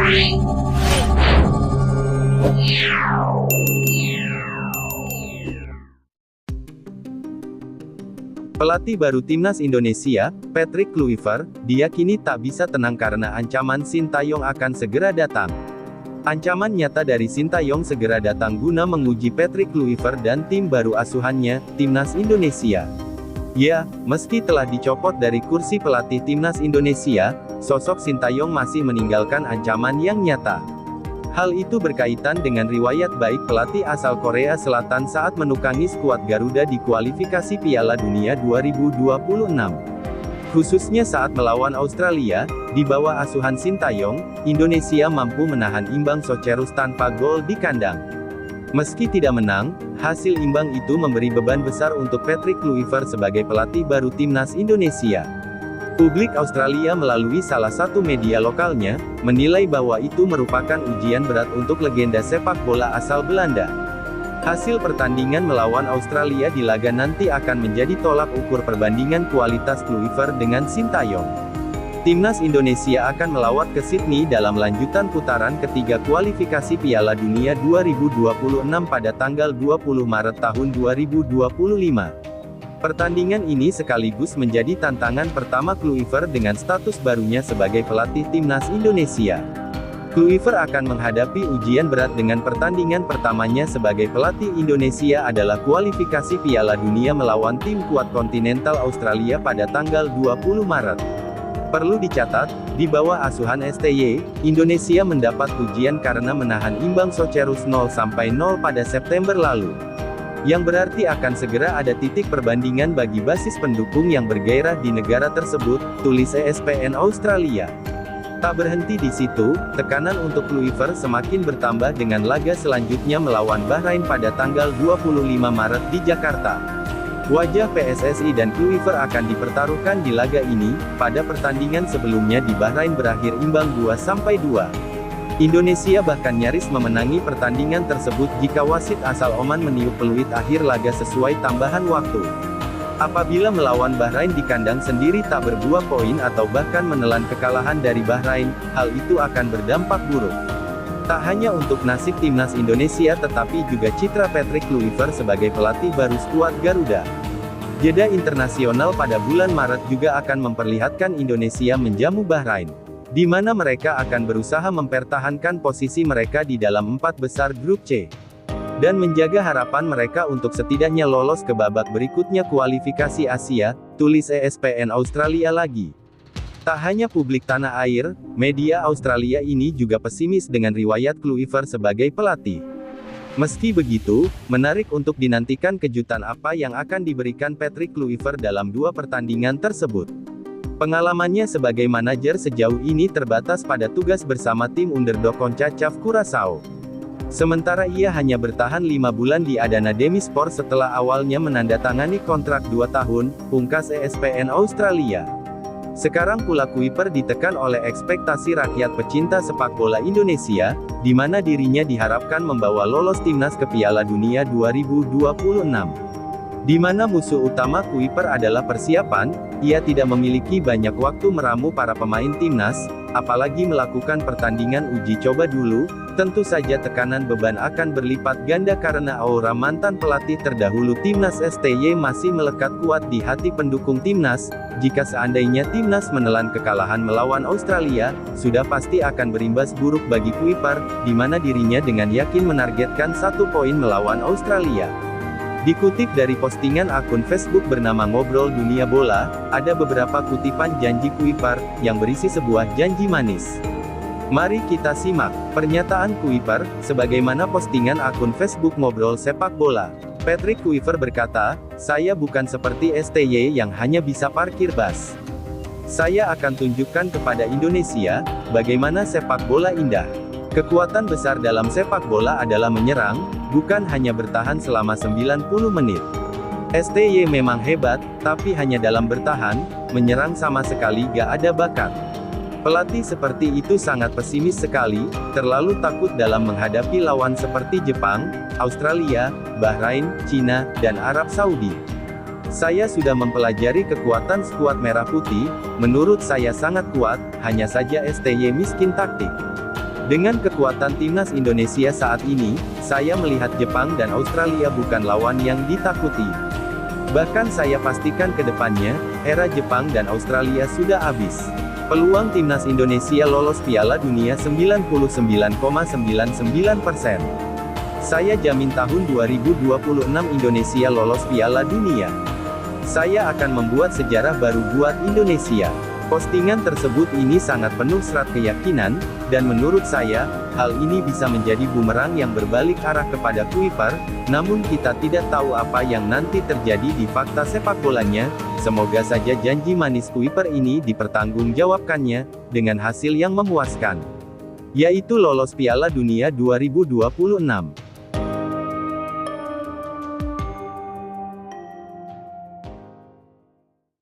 Pelatih baru Timnas Indonesia, Patrick Kluivert, diyakini tak bisa tenang karena ancaman Sintayong akan segera datang. Ancaman nyata dari Sintayong segera datang guna menguji Patrick Kluivert dan tim baru asuhannya, Timnas Indonesia. Ya, meski telah dicopot dari kursi pelatih Timnas Indonesia, sosok Sintayong masih meninggalkan ancaman yang nyata. Hal itu berkaitan dengan riwayat baik pelatih asal Korea Selatan saat menukangi skuad Garuda di kualifikasi Piala Dunia 2026. Khususnya saat melawan Australia, di bawah asuhan Sintayong, Indonesia mampu menahan imbang Socherus tanpa gol di kandang. Meski tidak menang, hasil imbang itu memberi beban besar untuk Patrick Kluivert sebagai pelatih baru Timnas Indonesia. Publik Australia melalui salah satu media lokalnya, menilai bahwa itu merupakan ujian berat untuk legenda sepak bola asal Belanda. Hasil pertandingan melawan Australia di laga nanti akan menjadi tolak ukur perbandingan kualitas Kluivert dengan Sintayong. Timnas Indonesia akan melawat ke Sydney dalam lanjutan putaran ketiga kualifikasi Piala Dunia 2026 pada tanggal 20 Maret tahun 2025. Pertandingan ini sekaligus menjadi tantangan pertama Kluivert dengan status barunya sebagai pelatih Timnas Indonesia. Kluivert akan menghadapi ujian berat dengan pertandingan pertamanya sebagai pelatih Indonesia adalah kualifikasi Piala Dunia melawan tim kuat kontinental Australia pada tanggal 20 Maret. Perlu dicatat, di bawah asuhan STY, Indonesia mendapat ujian karena menahan imbang Socherus 0-0 pada September lalu. Yang berarti akan segera ada titik perbandingan bagi basis pendukung yang bergairah di negara tersebut, tulis ESPN Australia. Tak berhenti di situ, tekanan untuk Kluivert semakin bertambah dengan laga selanjutnya melawan Bahrain pada tanggal 25 Maret di Jakarta. Wajah PSSI dan Kluivert akan dipertaruhkan di laga ini. Pada pertandingan sebelumnya di Bahrain berakhir imbang 2-2. Indonesia bahkan nyaris memenangi pertandingan tersebut jika wasit asal Oman meniup peluit akhir laga sesuai tambahan waktu. Apabila melawan Bahrain di kandang sendiri tak berbuah poin atau bahkan menelan kekalahan dari Bahrain, hal itu akan berdampak buruk. Tak hanya untuk nasib Timnas Indonesia tetapi juga citra Patrick Kluivert sebagai pelatih baru skuad Garuda. Jeda internasional pada bulan Maret juga akan memperlihatkan Indonesia menjamu Bahrain, di mana mereka akan berusaha mempertahankan posisi mereka di dalam 4 besar grup C. Dan menjaga harapan mereka untuk setidaknya lolos ke babak berikutnya kualifikasi Asia, tulis ESPN Australia lagi. Tak hanya publik tanah air, media Australia ini juga pesimis dengan riwayat Kluivert sebagai pelatih. Meski begitu, menarik untuk dinantikan kejutan apa yang akan diberikan Patrick Kluivert dalam 2 pertandingan tersebut. Pengalamannya sebagai manajer sejauh ini terbatas pada tugas bersama tim underdog CONCACAF Curaçao. Sementara ia hanya bertahan 5 bulan di Adana Demisport setelah awalnya menandatangani kontrak 2 tahun, pungkas ESPN Australia. Sekarang pula Kluivert ditekan oleh ekspektasi rakyat pecinta sepak bola Indonesia, di mana dirinya diharapkan membawa lolos timnas ke Piala Dunia 2026. Di mana musuh utama Kluivert adalah persiapan, ia tidak memiliki banyak waktu meramu para pemain timnas, apalagi melakukan pertandingan uji coba dulu. Tentu saja tekanan beban akan berlipat ganda karena aura mantan pelatih terdahulu timnas STY masih melekat kuat di hati pendukung timnas. Jika seandainya timnas menelan kekalahan melawan Australia, sudah pasti akan berimbas buruk bagi Kluivert, di mana dirinya dengan yakin menargetkan 1 poin melawan Australia. Dikutip dari postingan akun Facebook bernama Ngobrol Dunia Bola, ada beberapa kutipan janji Kluivert, yang berisi sebuah janji manis. Mari kita simak pernyataan Kluivert, sebagaimana postingan akun Facebook Ngobrol Sepak Bola. Patrick Kluivert berkata, "Saya bukan seperti STY yang hanya bisa parkir bus. Saya akan tunjukkan kepada Indonesia, bagaimana sepak bola indah. Kekuatan besar dalam sepak bola adalah menyerang, bukan hanya bertahan selama 90 menit. STY memang hebat, tapi hanya dalam bertahan, menyerang sama sekali gak ada bakat." Pelatih seperti itu sangat pesimis sekali, terlalu takut dalam menghadapi lawan seperti Jepang, Australia, Bahrain, Cina, dan Arab Saudi. Saya sudah mempelajari kekuatan skuad merah putih, menurut saya sangat kuat, hanya saja STY miskin taktik. Dengan kekuatan timnas Indonesia saat ini, saya melihat Jepang dan Australia bukan lawan yang ditakuti. Bahkan saya pastikan ke depannya, era Jepang dan Australia sudah habis. Peluang timnas Indonesia lolos Piala Dunia 99,99%. Saya jamin tahun 2026 Indonesia lolos Piala Dunia. Saya akan membuat sejarah baru buat Indonesia. Postingan tersebut ini sangat penuh serat keyakinan, dan menurut saya, hal ini bisa menjadi bumerang yang berbalik arah kepada Kuiper, namun kita tidak tahu apa yang nanti terjadi di fakta sepak bolanya. Semoga saja janji manis Kuiper ini dipertanggungjawabkannya, dengan hasil yang memuaskan, yaitu lolos Piala Dunia 2026.